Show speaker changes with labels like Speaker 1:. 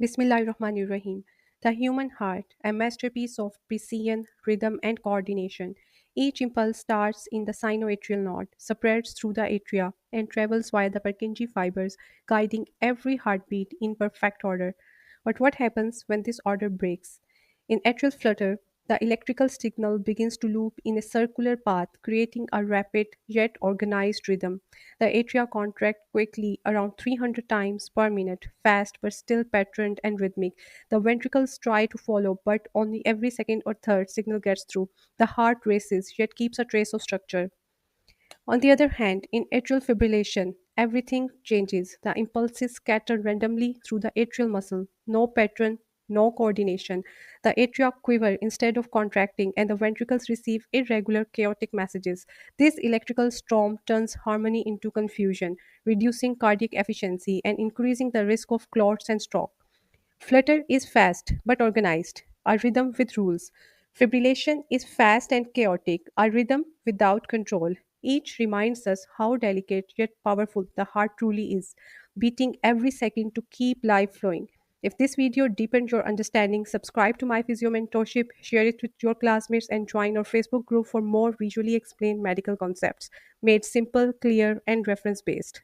Speaker 1: Bismillahirrahmanirrahim. The human heart, a masterpiece of precision, rhythm, and coordination. Each impulse starts in the sinoatrial node, spreads through the atria, and travels via the Purkinje fibers, guiding every heartbeat in perfect order. But what happens when this order breaks? In atrial flutter, the electrical signal begins to loop in a circular path, creating a rapid yet organized rhythm. The atria contract quickly, around 300 times per minute, fast but still patterned and rhythmic. The ventricles try to follow, but only every second or third signal gets through. The heart races, yet keeps a trace of structure. On the other hand, in atrial fibrillation, everything changes. The impulses scatter randomly through the atrial muscle. No pattern, no coordination. The atria quiver instead of contracting, and the ventricles receive irregular, chaotic messages. This electrical storm turns harmony into confusion, reducing cardiac efficiency and increasing the risk of clots and stroke. Flutter is fast but organized, a rhythm with rules. Fibrillation is fast and chaotic, a rhythm without control. Each reminds us how delicate yet powerful the heart truly is, beating every second to keep life flowing. If this video deepened your understanding, subscribe to MyPhysio Mentorship, share it with your classmates, and join our Facebook group for more visually explained medical concepts made simple, clear, and reference based.